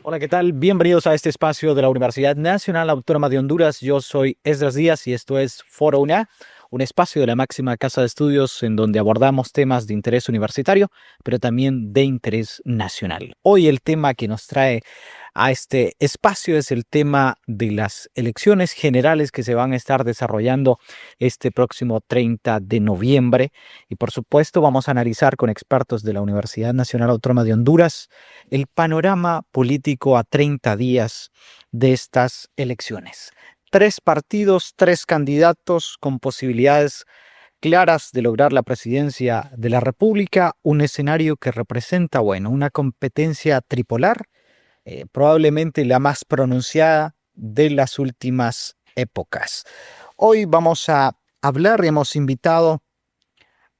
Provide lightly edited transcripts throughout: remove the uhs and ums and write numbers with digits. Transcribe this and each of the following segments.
Hola, ¿qué tal? Bienvenidos a este espacio de la Universidad Nacional Autónoma de Honduras. Yo soy Esdras Díaz y esto es Foro UNA, un espacio de la máxima casa de estudios en donde abordamos temas de interés universitario, pero también de interés nacional. Hoy el tema que nos trae a este espacio es el tema de las elecciones generales que se van a estar desarrollando este próximo 30 de noviembre. Y por supuesto vamos a analizar con expertos de la Universidad Nacional Autónoma de Honduras el panorama político a 30 días de estas elecciones. Tres partidos, tres candidatos con posibilidades claras de lograr la presidencia de la República, un escenario que representa, bueno, una competencia tripolar, probablemente la más pronunciada de las últimas épocas. Hoy vamos a hablar y hemos invitado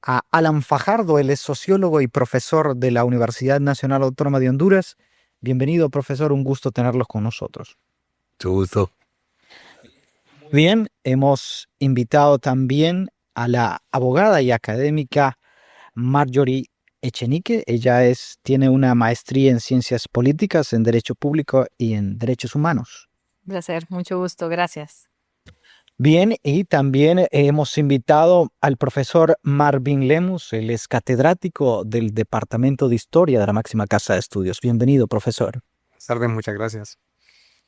a Alan Fajardo. Él es sociólogo y profesor de la Universidad Nacional Autónoma de Honduras. Bienvenido, profesor, un gusto tenerlos con nosotros. Mucho gusto. Bien, hemos invitado también a la abogada y académica Marjorie Echenique. Ella tiene una maestría en ciencias políticas, en derecho público y en derechos humanos. Un placer, mucho gusto, gracias. Bien, y también hemos invitado al profesor Marvin Lemus. Él es catedrático del Departamento de Historia de la máxima casa de estudios. Bienvenido, profesor. Buenas tardes, muchas gracias.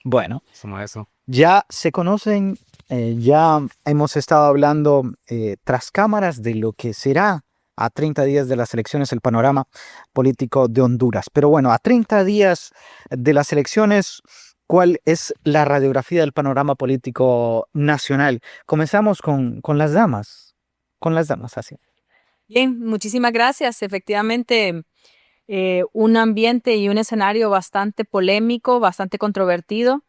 Bueno, Somos eso. ya se conocen, ya hemos estado hablando tras cámaras de lo que será a 30 días de las elecciones el panorama político de Honduras. Pero bueno, a 30 días de las elecciones, ¿cuál es la radiografía del panorama político nacional? Comenzamos con las damas, así. Bien, muchísimas gracias. Efectivamente, un ambiente y un escenario bastante polémico, bastante controvertido.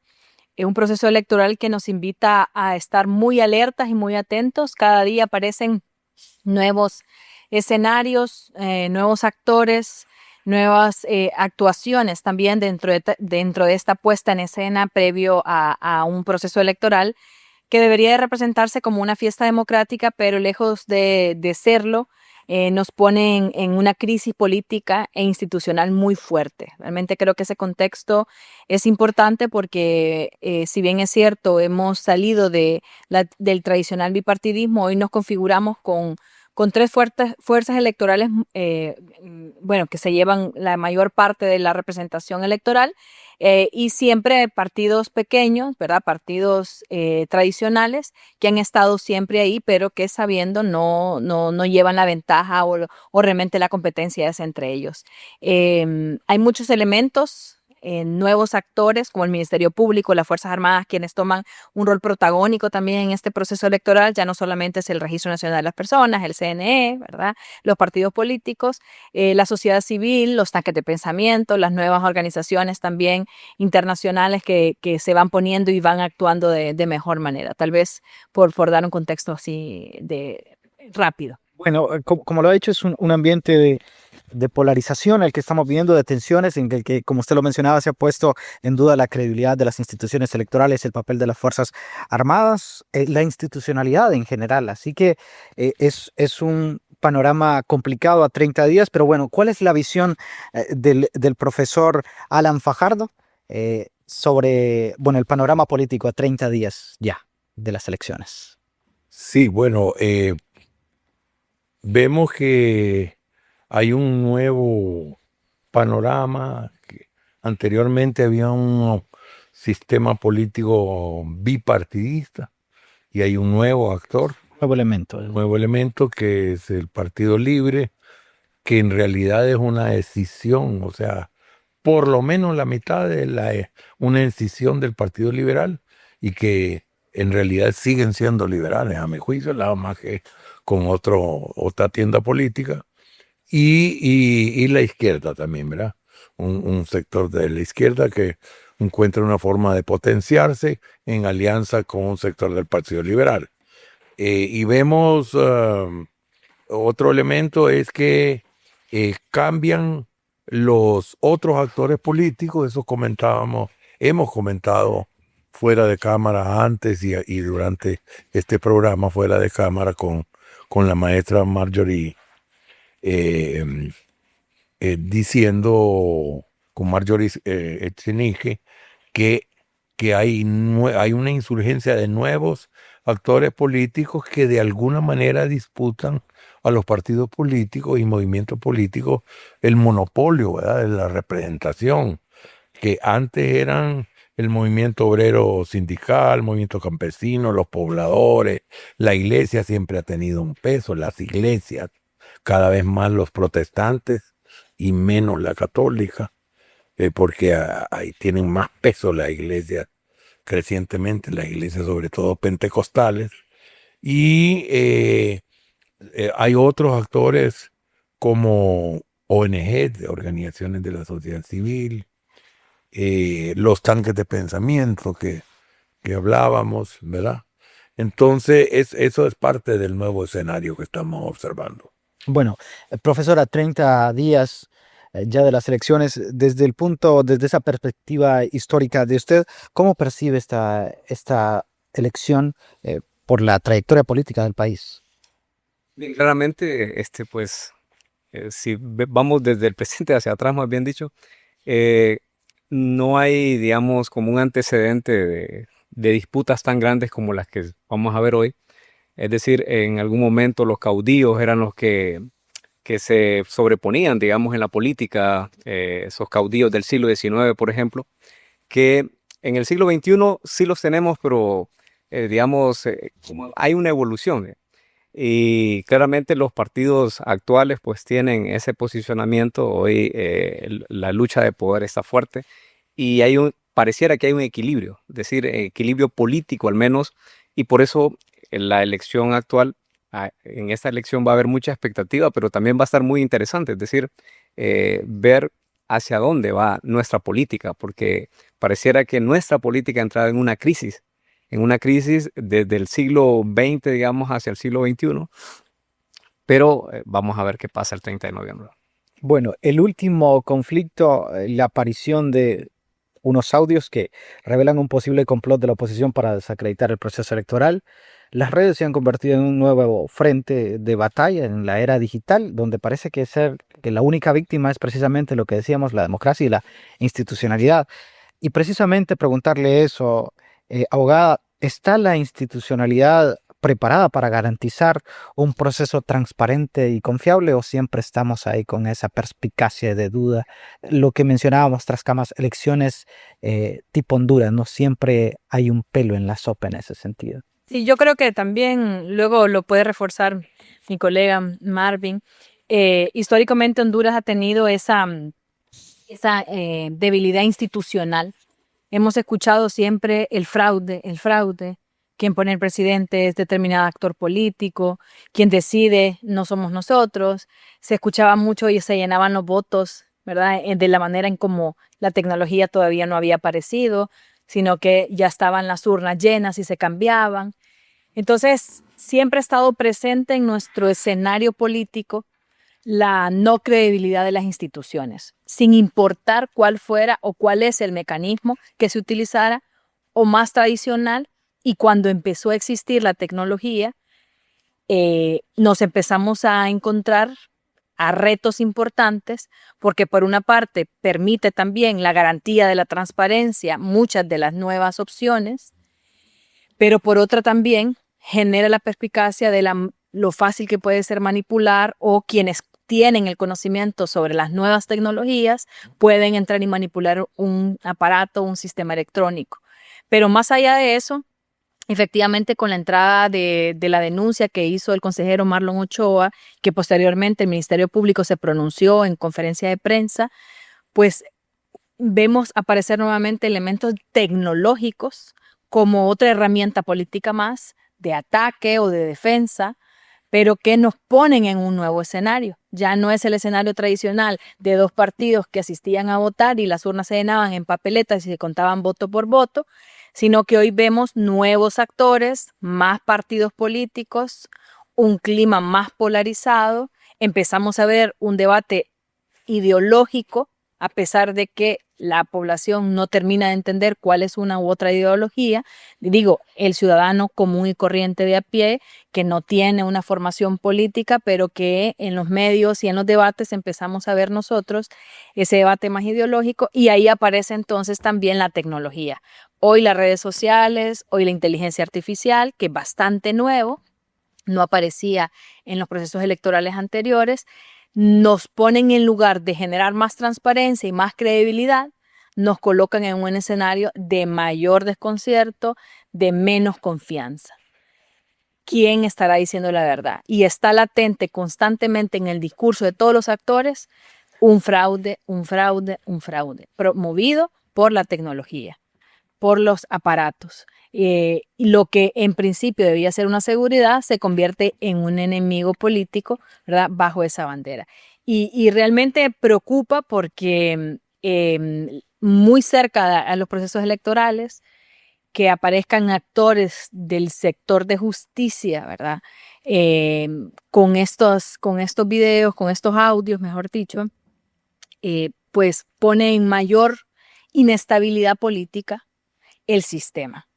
Un proceso electoral que nos invita a estar muy alertas y muy atentos. Cada día aparecen nuevos escenarios, nuevos actores, nuevas actuaciones también dentro de esta puesta en escena previo a un proceso electoral que debería de representarse como una fiesta democrática, pero lejos de serlo, nos pone en una crisis política e institucional muy fuerte. Realmente creo que ese contexto es importante porque, si bien es cierto, hemos salido del tradicional bipartidismo, hoy nos configuramos con tres fuerzas electorales, bueno, que se llevan la mayor parte de la representación electoral, y siempre partidos pequeños, ¿verdad? Partidos tradicionales que han estado siempre ahí, pero que sabiendo no llevan la ventaja o realmente la competencia es entre ellos. Hay muchos elementos, nuevos actores como el Ministerio Público, las Fuerzas Armadas, quienes toman un rol protagónico también en este proceso electoral. Ya no solamente es el Registro Nacional de las Personas, el CNE, ¿verdad? Los partidos políticos, la sociedad civil, los tanques de pensamiento, las nuevas organizaciones también internacionales que se van poniendo y van actuando de mejor manera. Tal vez por dar un contexto así de rápido. Bueno, como lo ha dicho, es un ambiente de polarización el que estamos viviendo, de tensiones, en el que, como usted lo mencionaba, se ha puesto en duda la credibilidad de las instituciones electorales, el papel de las Fuerzas Armadas, la institucionalidad en general. Así que es un panorama complicado a 30 días, pero bueno, ¿cuál es la visión del profesor Alan Fajardo sobre, bueno, el panorama político a 30 días ya de las elecciones? Sí, bueno, vemos que hay un nuevo panorama. Que anteriormente había un sistema político bipartidista y hay un nuevo actor, Nuevo elemento. un nuevo elemento que es el Partido Libre, que en realidad es una decisión, o sea, por lo menos la mitad de una decisión del Partido Liberal, y que en realidad siguen siendo liberales, a mi juicio, nada más que con otra tienda política, y la izquierda también, ¿verdad? Un sector de la izquierda que encuentra una forma de potenciarse en alianza con un sector del Partido Liberal. Y vemos otro elemento es que cambian los otros actores políticos. Eso hemos comentado fuera de cámara antes y durante este programa fuera de cámara con la maestra Marjorie, diciendo con Marjorie Echenique, que hay una insurgencia de nuevos actores políticos que de alguna manera disputan a los partidos políticos y movimientos políticos el monopolio, ¿verdad?, de la representación, que antes eran el movimiento obrero sindical, el movimiento campesino, los pobladores. La iglesia siempre ha tenido un peso, las iglesias, cada vez más los protestantes y menos la católica, porque ahí tienen más peso la iglesia crecientemente, las iglesias sobre todo pentecostales. Y hay otros actores como ONG, organizaciones de la sociedad civil, los tanques de pensamiento que hablábamos, ¿verdad? Entonces, eso es parte del nuevo escenario que estamos observando. Bueno, profesora, 30 días ya de las elecciones, desde esa perspectiva histórica de usted, ¿cómo percibe esta elección por la trayectoria política del país? Bien, claramente, pues, si vamos desde el presente hacia atrás, más bien dicho, eh, no hay, digamos, como un antecedente de disputas tan grandes como las que vamos a ver hoy. Es decir, en algún momento los caudillos eran los que se sobreponían, digamos, en la política, esos caudillos del siglo XIX, por ejemplo, que en el siglo XXI sí los tenemos, pero, digamos, como hay una evolución. Y claramente los partidos actuales pues tienen ese posicionamiento. Hoy la lucha de poder está fuerte y pareciera que hay un equilibrio, es decir, equilibrio político al menos, y por eso en la elección actual, en esta elección va a haber mucha expectativa, pero también va a estar muy interesante, es decir, ver hacia dónde va nuestra política, porque pareciera que nuestra política ha entrado en una crisis desde el siglo XX, digamos, hacia el siglo XXI, pero vamos a ver qué pasa el 30 de noviembre. Bueno, el último conflicto, la aparición de unos audios que revelan un posible complot de la oposición para desacreditar el proceso electoral. Las redes se han convertido en un nuevo frente de batalla en la era digital, donde parece que la única víctima es precisamente lo que decíamos, la democracia y la institucionalidad. Y precisamente preguntarle eso, abogada, ¿está la institucionalidad preparada para garantizar un proceso transparente y confiable o siempre estamos ahí con esa perspicacia de duda? Lo que mencionábamos tras camas, elecciones tipo Honduras, no siempre hay un pelo en la sopa en ese sentido. Sí, yo creo que también luego lo puede reforzar mi colega Marvin. Históricamente Honduras ha tenido esa debilidad institucional. Hemos escuchado siempre el fraude. Quien pone el presidente es determinado actor político, quien decide no somos nosotros. Se escuchaba mucho y se llenaban los votos, ¿verdad? De la manera en como la tecnología todavía no había aparecido, sino que ya estaban las urnas llenas y se cambiaban. Entonces, siempre ha estado presente en nuestro escenario político la no credibilidad de las instituciones, sin importar cuál fuera o cuál es el mecanismo que se utilizara o más tradicional. Y cuando empezó a existir la tecnología, nos empezamos a encontrar a retos importantes, porque por una parte permite también la garantía de la transparencia, muchas de las nuevas opciones, pero por otra también genera la perspicacia de lo fácil que puede ser manipular, o quienes tienen el conocimiento sobre las nuevas tecnologías pueden entrar y manipular un aparato, un sistema electrónico. Pero más allá de eso, efectivamente, con la entrada de la denuncia que hizo el consejero Marlon Ochoa, que posteriormente el Ministerio Público se pronunció en conferencia de prensa, pues vemos aparecer nuevamente elementos tecnológicos como otra herramienta política más de ataque o de defensa, pero que nos ponen en un nuevo escenario. Ya no es el escenario tradicional de dos partidos que asistían a votar y las urnas se llenaban en papeletas y se contaban voto por voto, sino que hoy vemos nuevos actores, más partidos políticos, un clima más polarizado. Empezamos a ver un debate ideológico a pesar de que la población no termina de entender cuál es una u otra ideología. Digo, el ciudadano común y corriente de a pie, que no tiene una formación política, pero que en los medios y en los debates empezamos a ver nosotros ese debate más ideológico, y ahí aparece entonces también la tecnología. Hoy las redes sociales, hoy la inteligencia artificial, que es bastante nuevo, no aparecía en los procesos electorales anteriores, nos ponen, en lugar de generar más transparencia y más credibilidad, nos colocan en un escenario de mayor desconcierto, de menos confianza. ¿Quién estará diciendo la verdad? Y está latente constantemente en el discurso de todos los actores un fraude, un fraude, un fraude, promovido por la tecnología, por los aparatos. Y lo que en principio debía ser una seguridad se convierte en un enemigo político, ¿verdad? Bajo esa bandera. Y realmente preocupa porque muy cerca a los procesos electorales, que aparezcan actores del sector de justicia, ¿verdad? Con estos videos, con estos audios, mejor dicho, pues pone en mayor inestabilidad política el sistema,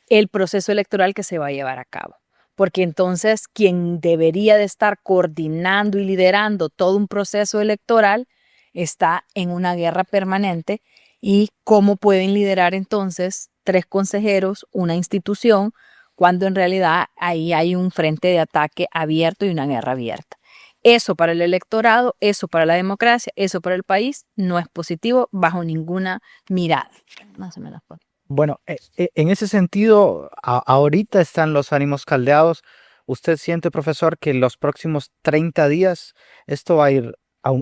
el proceso electoral que se va a llevar a cabo. Porque entonces quien debería de estar coordinando y liderando todo un proceso electoral está en una guerra permanente. ¿Y cómo pueden liderar entonces 3 consejeros una institución cuando en realidad ahí hay un frente de ataque abierto y una guerra abierta? Eso para el electorado, eso para la democracia, eso para el país no es positivo bajo ninguna mirada. Más o menos. Bueno, en ese sentido, ahorita están los ánimos caldeados. ¿Usted siente, profesor, que en los próximos 30 días esto va a ir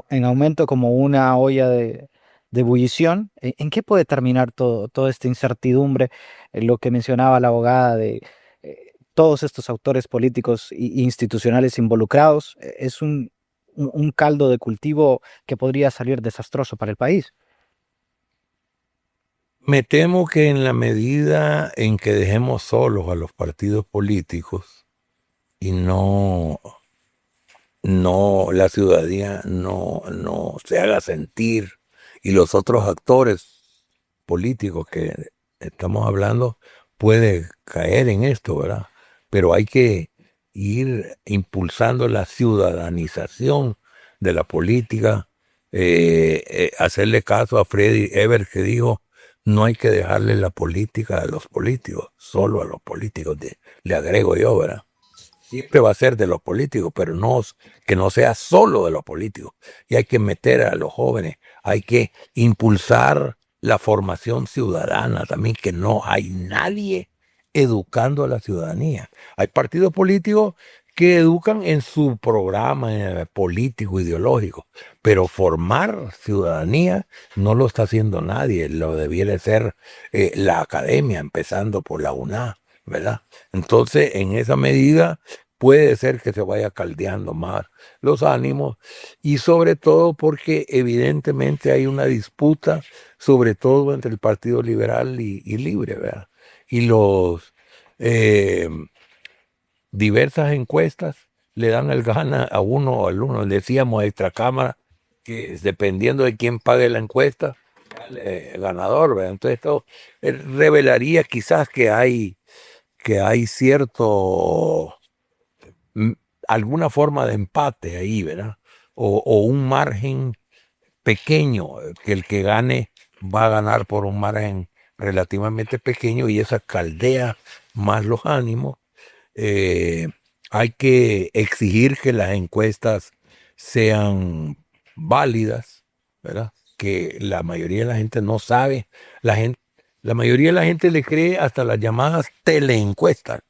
en aumento como una olla de ebullición? ¿En qué puede terminar toda esta incertidumbre? Lo que mencionaba la abogada de todos estos autores políticos e institucionales involucrados, es un caldo de cultivo que podría salir desastroso para el país. Me temo que en la medida en que dejemos solos a los partidos políticos y la ciudadanía no se haga sentir, y los otros actores políticos que estamos hablando puede caer en esto, ¿verdad? Pero hay que ir impulsando la ciudadanización de la política, hacerle caso a Freddy Ebert, que dijo: no hay que dejarle la política a los políticos, solo a los políticos, le agrego yo, ¿verdad? Siempre va a ser de los políticos, pero que no sea solo de los políticos. Y hay que meter a los jóvenes, hay que impulsar la formación ciudadana también, que no hay nadie educando a la ciudadanía. Hay partidos políticos que educan en su programa político, ideológico, pero formar ciudadanía no lo está haciendo nadie. Lo debiera ser la academia, empezando por la UNA, ¿verdad? Entonces, en esa medida, puede ser que se vaya caldeando más los ánimos, y sobre todo porque evidentemente hay una disputa, sobre todo entre el Partido Liberal y Libre, ¿verdad? Y los diversas encuestas le dan el gana a uno o al uno. Decíamos a Extracámara que dependiendo de quién pague la encuesta, el ganador, ¿verdad? Entonces esto revelaría quizás que hay cierto, alguna forma de empate ahí, ¿verdad? O un margen pequeño, que el que gane va a ganar por un margen relativamente pequeño, y esa caldea más los ánimos. Hay que exigir que las encuestas sean válidas, ¿verdad? Que la mayoría de la gente no sabe. La mayoría de la gente le cree hasta las llamadas teleencuestas,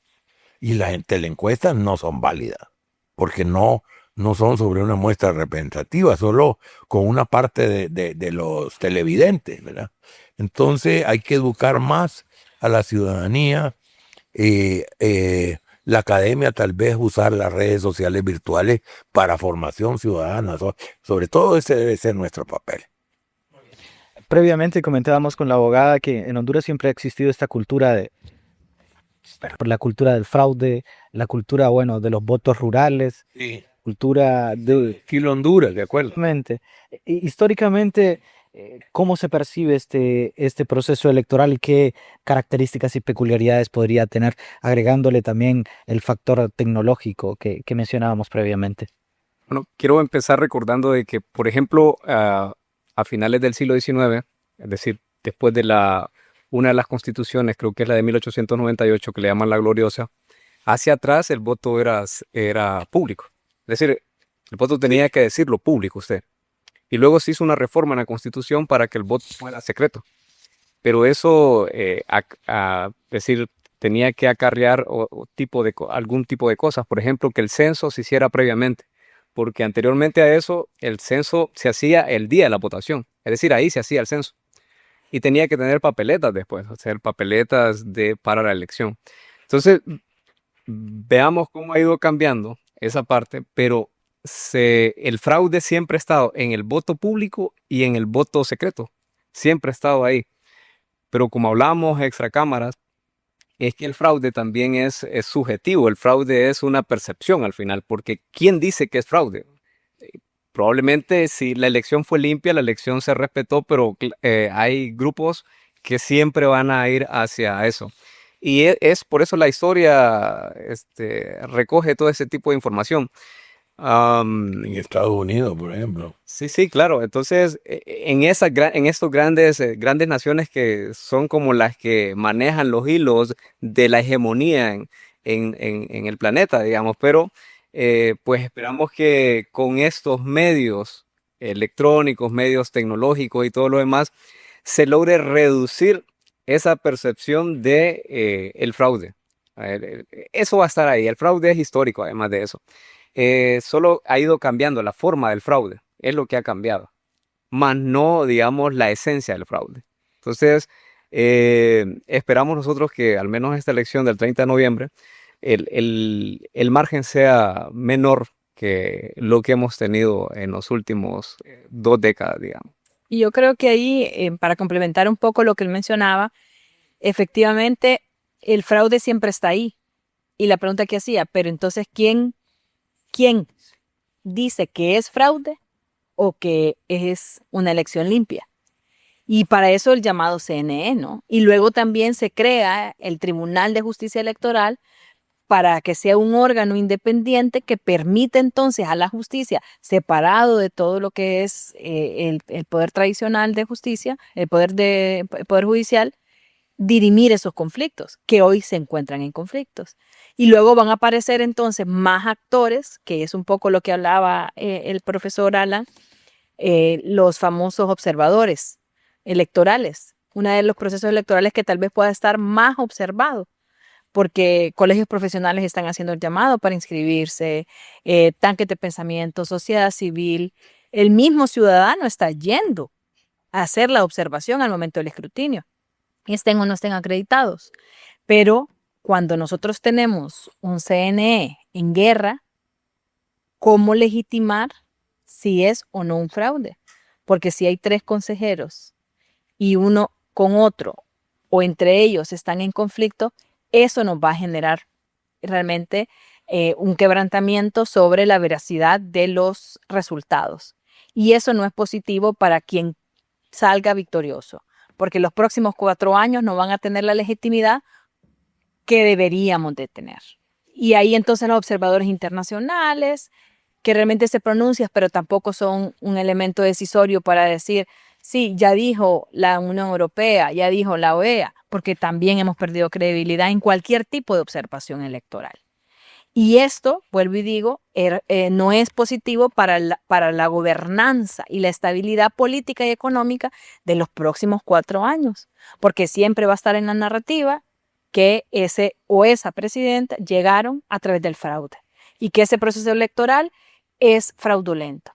y las teleencuestas no son válidas, porque no son sobre una muestra representativa, solo con una parte de los televidentes, ¿verdad? Entonces hay que educar más a la ciudadanía. La academia tal vez usar las redes sociales virtuales para formación ciudadana. Sobre todo ese debe ser nuestro papel. Previamente comentábamos con la abogada que en Honduras siempre ha existido esta cultura por la cultura del fraude, la cultura, bueno, de los votos rurales, Sí. cultura de... Kilo Honduras, ¿de acuerdo? Históricamente, ¿Cómo se percibe este proceso electoral y qué características y peculiaridades podría tener, agregándole también el factor tecnológico que mencionábamos previamente? Bueno, quiero empezar recordando de que, por ejemplo, a finales del siglo XIX, es decir, después de una de las constituciones, creo que es la de 1898, que le llaman la gloriosa, hacia atrás el voto era público. Es decir, el voto tenía que decirlo público usted. Y luego se hizo una reforma en la Constitución para que el voto fuera secreto. Pero eso, decir, tenía que acarrear algún tipo de cosas. Por ejemplo, que el censo se hiciera previamente. Porque anteriormente a eso, el censo se hacía el día de la votación. Es decir, ahí se hacía el censo. Y tenía que tener papeletas después, hacer papeletas para la elección. Entonces, veamos cómo ha ido cambiando esa parte, pero el fraude siempre ha estado en el voto público y en el voto secreto. Siempre ha estado ahí. Pero como hablamos extra cámaras, es que el fraude también es subjetivo. El fraude es una percepción al final, porque ¿quién dice que es fraude? Probablemente si la elección fue limpia, la elección se respetó, pero hay grupos que siempre van a ir hacia eso. Y es por eso la historia recoge todo ese tipo de información. En Estados Unidos, por ejemplo. Sí, sí, claro. Entonces, en estos grandes naciones que son como las que manejan los hilos de la hegemonía en el planeta, digamos, pero pues esperamos que con estos medios electrónicos, medios tecnológicos y todo lo demás, se logre reducir esa percepción de el fraude. A ver, eso va a estar ahí. El fraude es histórico, además de eso. Solo ha ido cambiando la forma del fraude, es lo que ha cambiado, más no, digamos, la esencia del fraude. Entonces, esperamos nosotros que al menos esta elección del 30 de noviembre, el margen sea menor que lo que hemos tenido en los últimos 2 décadas, digamos. Y yo creo que ahí, para complementar un poco lo que él mencionaba, efectivamente el fraude siempre está ahí. Y la pregunta que hacía, pero entonces, ¿quién dice que es fraude o que es una elección limpia? Y para eso el llamado CNE, ¿no? Y luego también se crea el Tribunal de Justicia Electoral para que sea un órgano independiente que permita entonces a la justicia, separado de todo lo que es el poder tradicional de justicia, el poder judicial, dirimir esos conflictos que hoy se encuentran en conflictos. Y luego van a aparecer entonces más actores, que es un poco lo que hablaba el profesor Alan, los famosos observadores electorales, uno de los procesos electorales que tal vez pueda estar más observado, porque colegios profesionales están haciendo el llamado para inscribirse, tanques de pensamiento, sociedad civil, el mismo ciudadano está yendo a hacer la observación al momento del escrutinio, estén o no estén acreditados. Pero cuando nosotros tenemos un CNE en guerra, ¿cómo legitimar si es o no un fraude? Porque si hay 3 consejeros y uno con otro o entre ellos están en conflicto, eso nos va a generar realmente un quebrantamiento sobre la veracidad de los resultados. Y eso no es positivo para quien salga victorioso, porque los próximos 4 años no van a tener la legitimidad que deberíamos de tener. Y ahí entonces los observadores internacionales, que realmente se pronuncian, pero tampoco son un elemento decisorio para decir, sí, ya dijo la Unión Europea, ya dijo la OEA, porque también hemos perdido credibilidad en cualquier tipo de observación electoral. Y esto, vuelvo y digo, no es positivo para la gobernanza y la estabilidad política y económica de los próximos 4 años, porque siempre va a estar en la narrativa que ese o esa presidenta llegaron a través del fraude y que ese proceso electoral es fraudulento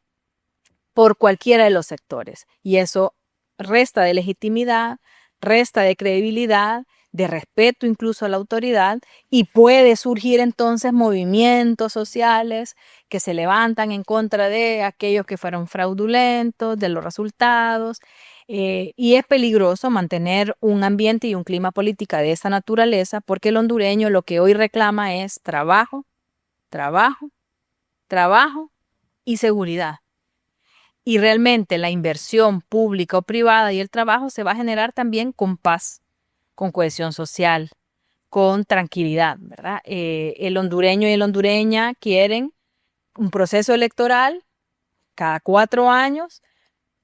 por cualquiera de los sectores. Y eso resta de legitimidad, resta de credibilidad, de respeto incluso a la autoridad, y puede surgir entonces movimientos sociales que se levantan en contra de aquellos que fueron fraudulentos, de los resultados, y es peligroso mantener un ambiente y un clima político de esa naturaleza, porque el hondureño lo que hoy reclama es trabajo, trabajo, trabajo y seguridad. Y realmente la inversión pública o privada y el trabajo se va a generar también con paz, con cohesión social, con tranquilidad, ¿verdad? El hondureño y la hondureña quieren un proceso electoral cada 4 años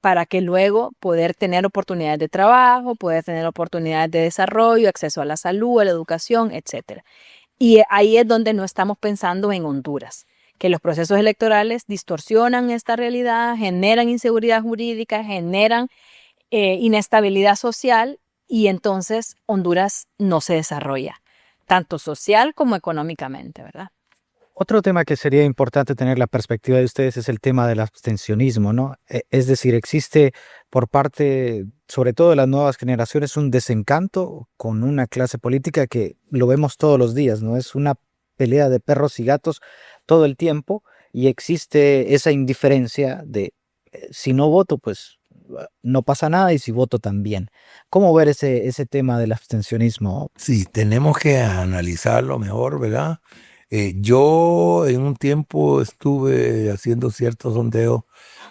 para que luego poder tener oportunidades de trabajo, poder tener oportunidades de desarrollo, acceso a la salud, a la educación, etcétera. Y ahí es donde no estamos pensando en Honduras, que los procesos electorales distorsionan esta realidad, generan inseguridad jurídica, generan inestabilidad social y entonces Honduras no se desarrolla, tanto social como económicamente, ¿verdad? Otro tema que sería importante tener la perspectiva de ustedes es el tema del abstencionismo, ¿no? Es decir, existe por parte, sobre todo de las nuevas generaciones, un desencanto con una clase política que lo vemos todos los días, ¿no? Es una pelea de perros y gatos todo el tiempo y existe esa indiferencia de si no voto, pues no pasa nada y si voto también. ¿Cómo ver ese tema del abstencionismo? Sí, tenemos que analizarlo mejor, ¿verdad? Yo en un tiempo estuve haciendo ciertos sondeos,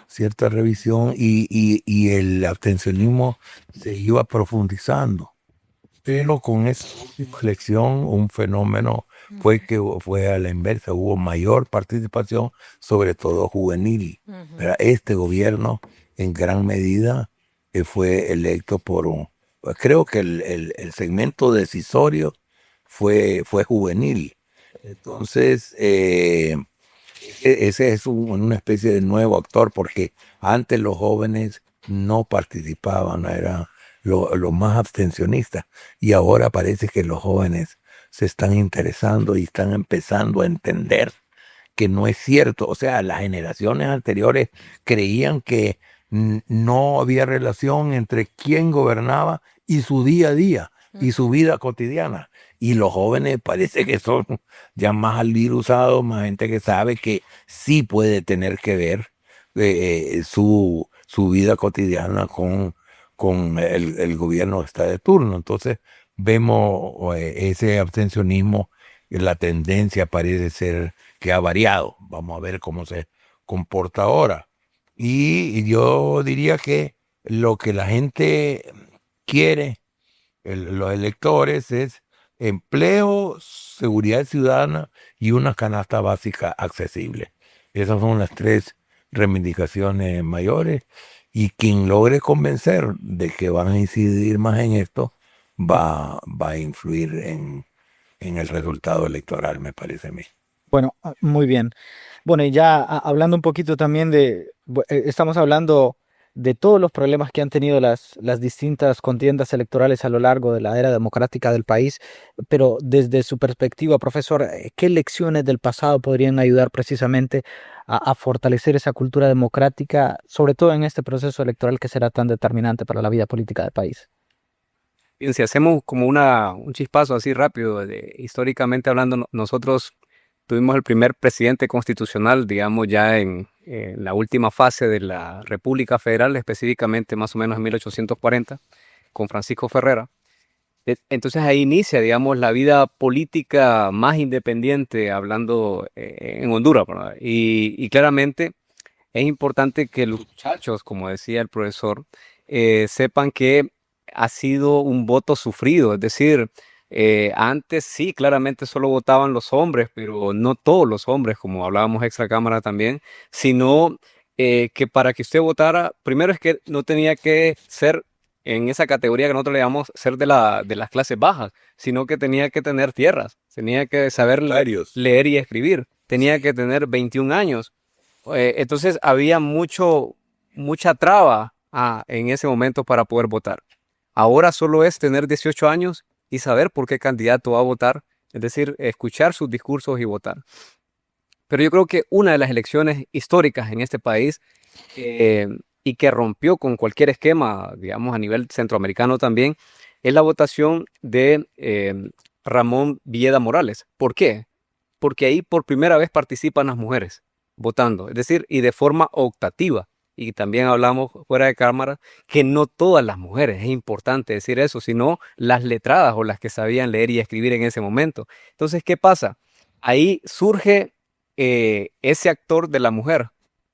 cierta revisión y el abstencionismo se iba profundizando. Pero con esa última elección, un fenómeno fue que fue a la inversa, hubo mayor participación, sobre todo juvenil. ¿Verdad? Este gobierno, en gran medida, fue electo por creo que el segmento decisorio fue juvenil. Entonces, ese es una especie de nuevo actor, porque antes los jóvenes no participaban, eran los más abstencionistas, y ahora parece que los jóvenes se están interesando y están empezando a entender que no es cierto. O sea, las generaciones anteriores creían que no había relación entre quién gobernaba y su día a día y su vida cotidiana. Y los jóvenes parece que son ya más alirusados, más gente que sabe que sí puede tener que ver su vida cotidiana con el gobierno que está de turno. Entonces vemos ese abstencionismo, la tendencia parece ser que ha variado. Vamos a ver cómo se comporta ahora. Y yo diría que lo que la gente quiere, los electores, es empleo, seguridad ciudadana y una canasta básica accesible. Esas son las tres reivindicaciones mayores, y quien logre convencer de que van a incidir más en esto va a influir en el resultado electoral, me parece a mí. Bueno, muy bien. Bueno, y ya hablando un poquito también estamos hablando de todos los problemas que han tenido las distintas contiendas electorales a lo largo de la era democrática del país, pero desde su perspectiva, profesor, ¿qué lecciones del pasado podrían ayudar precisamente a fortalecer esa cultura democrática, sobre todo en este proceso electoral que será tan determinante para la vida política del país? Bien, si hacemos como un chispazo así rápido, históricamente hablando, nosotros tuvimos el primer presidente constitucional, digamos, ya en la última fase de la República Federal, específicamente más o menos en 1840, con Francisco Ferrera. Entonces ahí inicia, digamos, la vida política más independiente, hablando en Honduras, ¿verdad? Y claramente es importante que los muchachos, como decía el profesor, sepan que ha sido un voto sufrido. Es decir, antes sí, claramente solo votaban los hombres, pero no todos los hombres, como hablábamos extra cámara también, sino que para que usted votara, primero es que no tenía que ser en esa categoría que nosotros le llamamos ser de las clases bajas, sino que tenía que tener tierras, tenía que saber leer y escribir, tenía que tener 21 años. Entonces había mucha traba en ese momento para poder votar. Ahora solo es tener 18 años y saber por qué candidato va a votar, es decir, escuchar sus discursos y votar. Pero yo creo que una de las elecciones históricas en este país y que rompió con cualquier esquema, digamos, a nivel centroamericano también, es la votación de Ramón Villeda Morales. ¿Por qué? Porque ahí por primera vez participan las mujeres votando, es decir, y de forma optativa. Y también hablamos fuera de cámara que no todas las mujeres, es importante decir eso, sino las letradas o las que sabían leer y escribir en ese momento. Entonces, ¿qué pasa? Ahí surge ese actor de la mujer,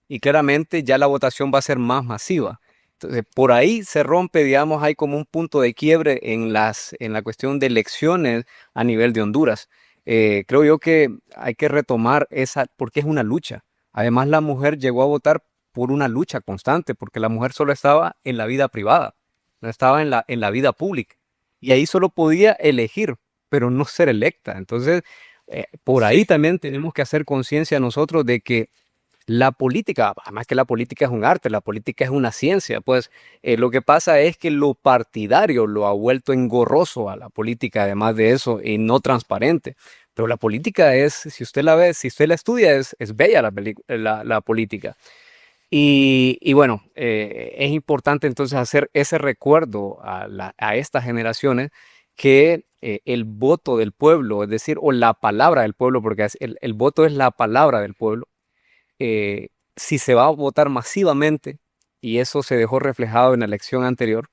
y claramente ya la votación va a ser más masiva. Entonces, por ahí se rompe, digamos, hay como un punto de quiebre en la cuestión de elecciones a nivel de Honduras. Creo yo que hay que retomar esa, porque es una lucha. Además, la mujer llegó a votar por una lucha constante, porque la mujer solo estaba en la vida privada, no estaba en la vida pública. Y ahí solo podía elegir, pero no ser electa. Entonces, por ahí también tenemos que hacer conciencia nosotros de que la política, además que la política es un arte, la política es una ciencia, pues lo que pasa es que lo partidario lo ha vuelto engorroso a la política, además de eso, y no transparente. Pero la política es, si usted la ve, si usted la estudia, es bella la política. Y bueno, es importante entonces hacer ese recuerdo a estas generaciones que el voto del pueblo, es decir, o la palabra del pueblo, porque el voto es la palabra del pueblo, si se va a votar masivamente, y eso se dejó reflejado en la elección anterior,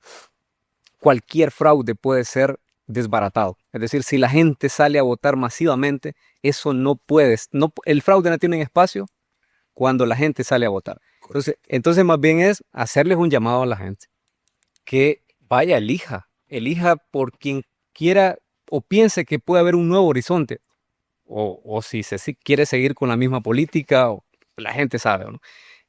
cualquier fraude puede ser desbaratado. Es decir, si la gente sale a votar masivamente, eso no puede, no, el fraude no tiene espacio cuando la gente sale a votar. Entonces más bien es hacerles un llamado a la gente que vaya, elija por quien quiera o piense que puede haber un nuevo horizonte, o si quiere seguir con la misma política, o la gente sabe, ¿no?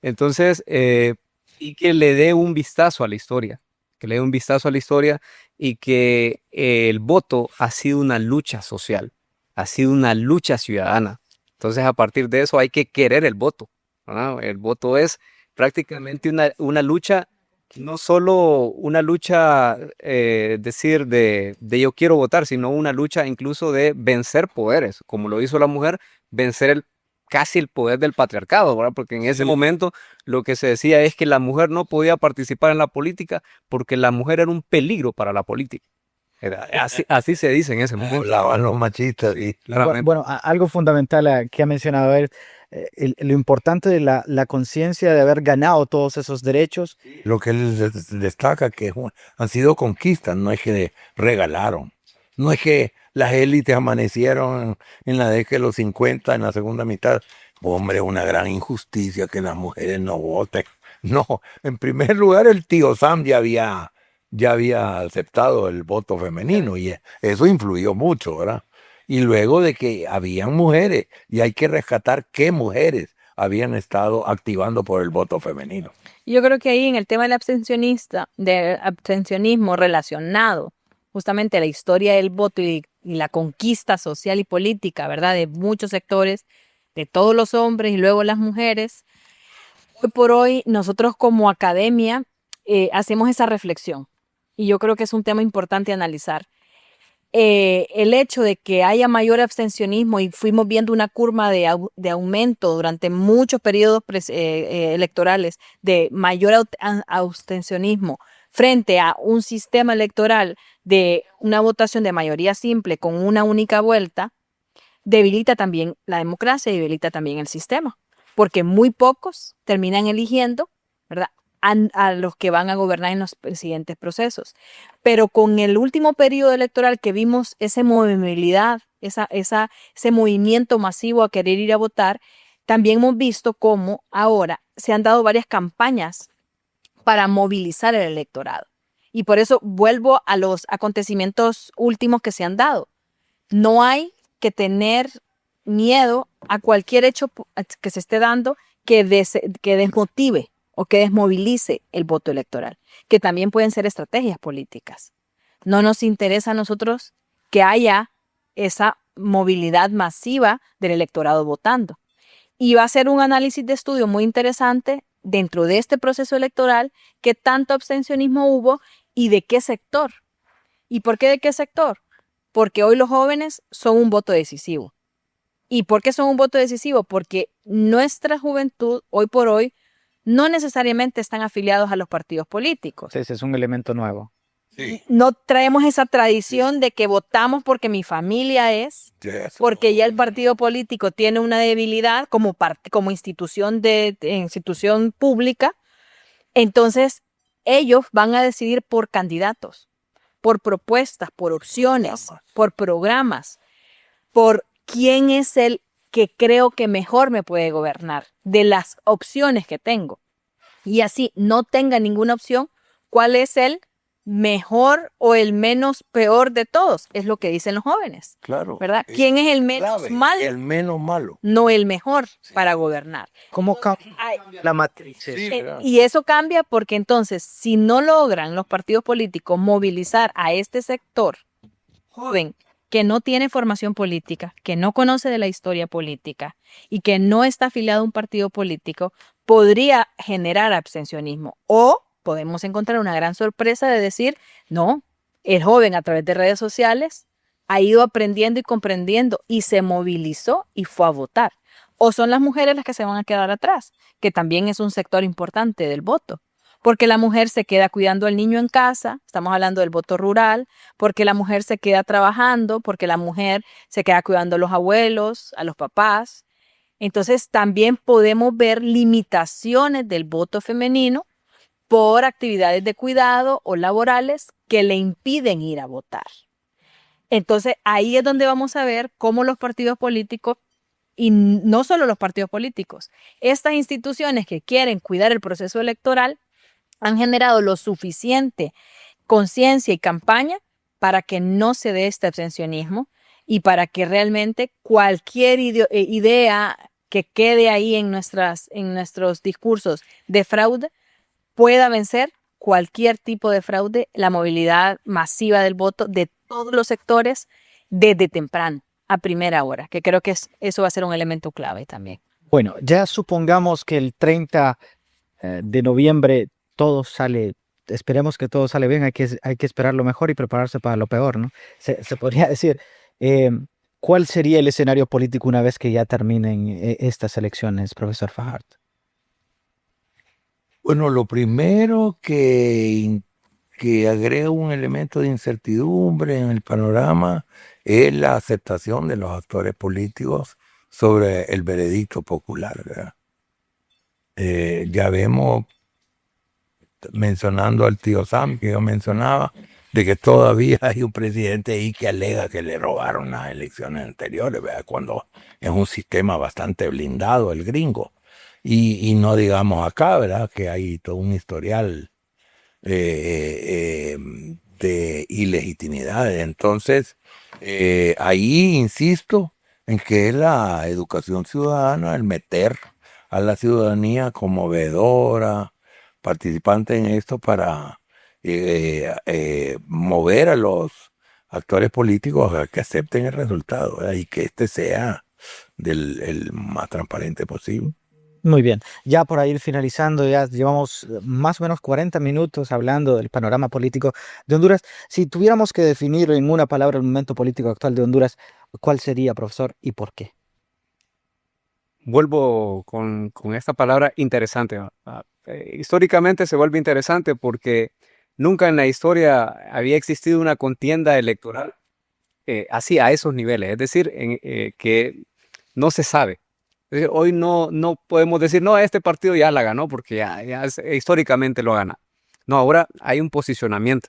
Entonces, y que le dé un vistazo a la historia, que le dé un vistazo a la historia y que el voto ha sido una lucha social, ha sido una lucha ciudadana. Entonces, a partir de eso hay que querer el voto, ¿verdad? El voto es prácticamente una lucha, no solo una lucha, decir, de yo quiero votar, sino una lucha incluso de vencer poderes, como lo hizo la mujer, vencer casi el poder del patriarcado, ¿verdad? Porque en ese momento lo que se decía es que la mujer no podía participar en la política porque la mujer era un peligro para la política. Así se dice en ese momento. Hablaban los machistas y Claramente. Bueno, algo fundamental que ha mencionado él, lo importante de la conciencia de haber ganado todos esos derechos. lo que él destaca que han sido conquistas, no es que regalaron, no es que las élites amanecieron en la década de los 50, en la segunda mitad. Hombre, una gran injusticia que las mujeres no voten. No, en primer lugar el tío Sam ya había aceptado el voto femenino y eso influyó mucho, ¿verdad? Y luego de que habían mujeres, y hay que rescatar qué mujeres habían estado activando por el voto femenino. Yo creo que ahí en el tema del abstencionismo relacionado justamente a la historia del voto y la conquista social y política, ¿verdad? De muchos sectores, de todos los hombres y luego las mujeres. Hoy por hoy nosotros como academia hacemos esa reflexión y yo creo que es un tema importante analizar. El hecho de que haya mayor abstencionismo y fuimos viendo una curva de aumento durante muchos periodos electorales de mayor abstencionismo frente a un sistema electoral de una votación de mayoría simple con una única vuelta, debilita también la democracia y debilita también el sistema, porque muy pocos terminan eligiendo, ¿verdad?, a los que van a gobernar en los siguientes procesos. Pero con el último periodo electoral que vimos esa movilidad, ese movimiento masivo a querer ir a votar, también hemos visto cómo ahora se han dado varias campañas para movilizar el electorado. Y por eso vuelvo a los acontecimientos últimos que se han dado. No hay que tener miedo a cualquier hecho que se esté dando que desmotive o que desmovilice el voto electoral, que también pueden ser estrategias políticas. No nos interesa a nosotros que haya esa movilidad masiva del electorado votando. Y va a ser un análisis de estudio muy interesante dentro de este proceso electoral, qué tanto abstencionismo hubo y de qué sector. ¿Y por qué de qué sector? Porque hoy los jóvenes son un voto decisivo. ¿Y por qué son un voto decisivo? Porque nuestra juventud, hoy por hoy, no necesariamente están afiliados a los partidos políticos. Ese es un elemento nuevo. Sí. No traemos esa tradición de que votamos porque mi familia es, porque ya el partido político tiene una debilidad como institución institución pública. Entonces, ellos van a decidir por candidatos, por propuestas, por opciones, por programas, por quién es el que creo que mejor me puede gobernar, de las opciones que tengo. Y así no tenga ninguna opción, ¿cuál es el mejor o el menos peor de todos? Es lo que dicen los jóvenes, Claro. ¿verdad? ¿Quién es el menos Clave, malo? el menos malo. No el mejor para gobernar. ¿Cómo cambia Ay, la matriz? Sí, ¿verdad? y eso cambia porque entonces, si no logran los partidos políticos movilizar a este sector joven que no tiene formación política, que no conoce de la historia política y que no está afiliado a un partido político, podría generar abstencionismo. O podemos encontrar una gran sorpresa de decir, no, el joven a través de redes sociales ha ido aprendiendo y comprendiendo y se movilizó y fue a votar. O son las mujeres las que se van a quedar atrás, que también es un sector importante del voto. Porque la mujer se queda cuidando al niño en casa, estamos hablando del voto rural, porque la mujer se queda trabajando, porque la mujer se queda cuidando a los abuelos, a los papás. Entonces también podemos ver limitaciones del voto femenino por actividades de cuidado o laborales que le impiden ir a votar. Entonces ahí es donde vamos a ver cómo los partidos políticos, y no solo los partidos políticos, estas instituciones que quieren cuidar el proceso electoral, han generado lo suficiente conciencia y campaña para que no se dé este abstencionismo y para que realmente cualquier idea que quede ahí en nuestros discursos de fraude pueda vencer cualquier tipo de fraude, la movilidad masiva del voto de todos los sectores desde temprano, a primera hora, que creo que eso va a ser un elemento clave también. Bueno, ya supongamos que el 30 de noviembre todo sale, esperemos que todo sale bien, hay que esperar lo mejor y prepararse para lo peor, ¿no? Se podría decir, eh, ¿cuál sería el escenario político una vez que ya terminen estas elecciones, profesor Fajardo? Bueno, lo primero que agrega un elemento de incertidumbre en el panorama es la aceptación de los actores políticos sobre el veredicto popular, ¿verdad? Ya vemos, mencionando al tío Sam que yo mencionaba, de que todavía hay un presidente ahí que alega que le robaron las elecciones anteriores, ¿verdad? Cuando es un sistema bastante blindado el gringo. Y no digamos acá, ¿verdad? Que hay todo un historial de ilegitimidad. Entonces, ahí insisto en que es la educación ciudadana, el meter a la ciudadanía como veedora, participante en esto para mover a los actores políticos a que acepten el resultado, ¿verdad? Y que este sea el más transparente posible. Muy bien, ya por ir finalizando, ya llevamos más o menos 40 minutos hablando del panorama político de Honduras. Si tuviéramos que definir en una palabra el momento político actual de Honduras, ¿cuál sería, profesor, y por qué? Vuelvo con esta palabra interesante. Históricamente se vuelve interesante porque nunca en la historia había existido una contienda electoral así a esos niveles, es decir, que no se sabe. Es decir, hoy no podemos decir, no, este partido ya la ganó porque históricamente lo gana. No, ahora hay un posicionamiento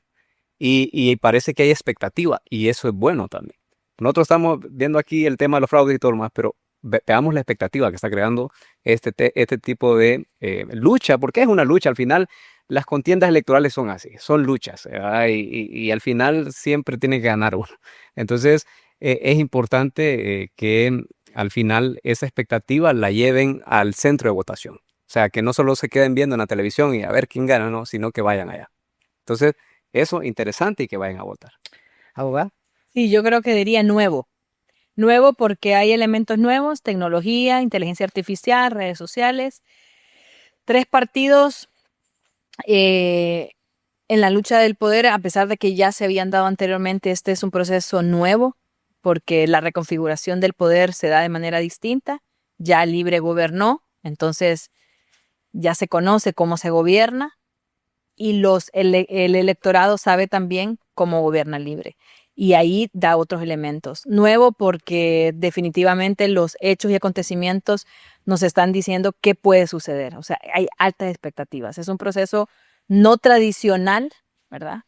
y parece que hay expectativa y eso es bueno también. Nosotros estamos viendo aquí el tema de los fraudes y todo lo más, pero veamos la expectativa que está creando este tipo de lucha, porque es una lucha. Al final, las contiendas electorales son así, son luchas, ¿verdad? Y al final siempre tiene que ganar uno. Entonces, es importante que al final esa expectativa la lleven al centro de votación. O sea, que no solo se queden viendo en la televisión y a ver quién gana, no, sino que vayan allá. Entonces, eso interesante y que vayan a votar. ¿Abogado? Sí, yo creo que diría nuevo. Nuevo porque hay elementos nuevos, tecnología, inteligencia artificial, redes sociales. 3 partidos en la lucha del poder, a pesar de que ya se habían dado anteriormente, este es un proceso nuevo porque la reconfiguración del poder se da de manera distinta. Ya Libre gobernó, entonces ya se conoce cómo se gobierna y el electorado sabe también cómo gobierna Libre. Y ahí da otros elementos. Nuevo porque definitivamente los hechos y acontecimientos nos están diciendo qué puede suceder. O sea, hay altas expectativas. Es un proceso no tradicional, ¿verdad?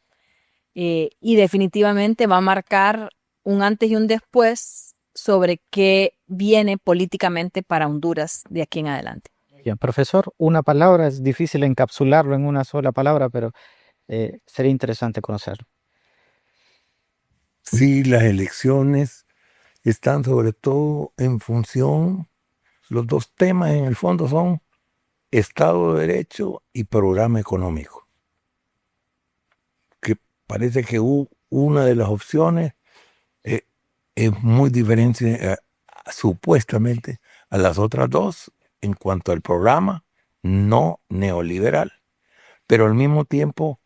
Y definitivamente va a marcar un antes y un después sobre qué viene políticamente para Honduras de aquí en adelante. Bien, profesor, una palabra, es difícil encapsularlo en una sola palabra, pero sería interesante conocerlo. Sí, las elecciones están sobre todo en función, los dos temas en el fondo son Estado de Derecho y programa económico, que parece que una de las opciones eh, es muy diferente supuestamente a las otras dos en cuanto al programa no neoliberal, pero al mismo tiempo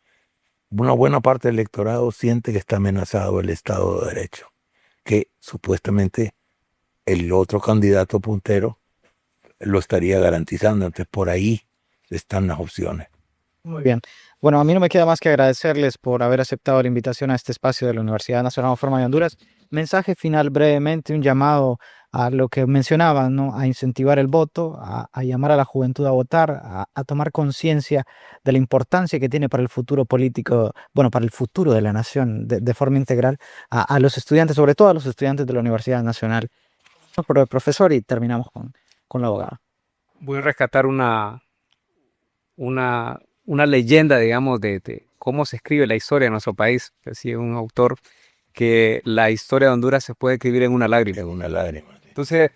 una buena parte del electorado siente que está amenazado el Estado de Derecho, que supuestamente el otro candidato puntero lo estaría garantizando. Entonces, por ahí están las opciones. Muy bien. Bueno, a mí no me queda más que agradecerles por haber aceptado la invitación a este espacio de la Universidad Nacional Autónoma de Honduras. Mensaje final brevemente, un llamado a lo que mencionaban, ¿no? A incentivar el voto, a llamar a la juventud a votar, a tomar conciencia de la importancia que tiene para el futuro político, bueno, para el futuro de la nación de forma integral, a los estudiantes, sobre todo a los estudiantes de la Universidad Nacional. Por el profesor y terminamos con la abogada. Voy a rescatar una leyenda, digamos, de cómo se escribe la historia de nuestro país. Decía un autor que la historia de Honduras se puede escribir en una lágrima. Es una lágrima. Entonces,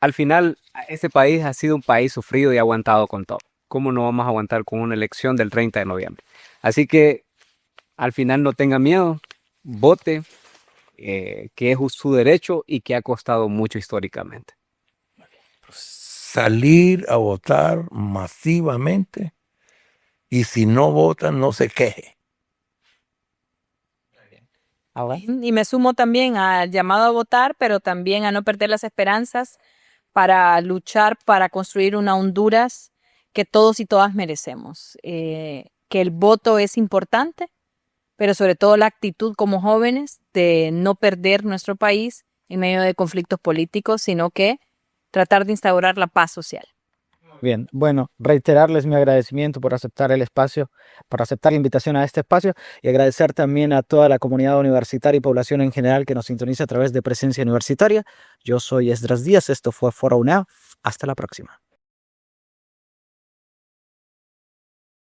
al final, este país ha sido un país sufrido y aguantado con todo. ¿Cómo no vamos a aguantar con una elección del 30 de noviembre? Así que, al final, no tenga miedo, vote, que es su derecho y que ha costado mucho históricamente. Salir a votar masivamente y si no votan, no se queje. Ahora. Y me sumo también al llamado a votar, pero también a no perder las esperanzas para luchar, para construir una Honduras que todos y todas merecemos. Que el voto es importante, pero sobre todo la actitud como jóvenes de no perder nuestro país en medio de conflictos políticos, sino que tratar de instaurar la paz social. Bien, bueno, reiterarles mi agradecimiento por aceptar el espacio, por aceptar la invitación a este espacio y agradecer también a toda la comunidad universitaria y población en general que nos sintoniza a través de Presencia Universitaria. Yo soy Esdras Díaz, esto fue Foro UNA. Hasta la próxima.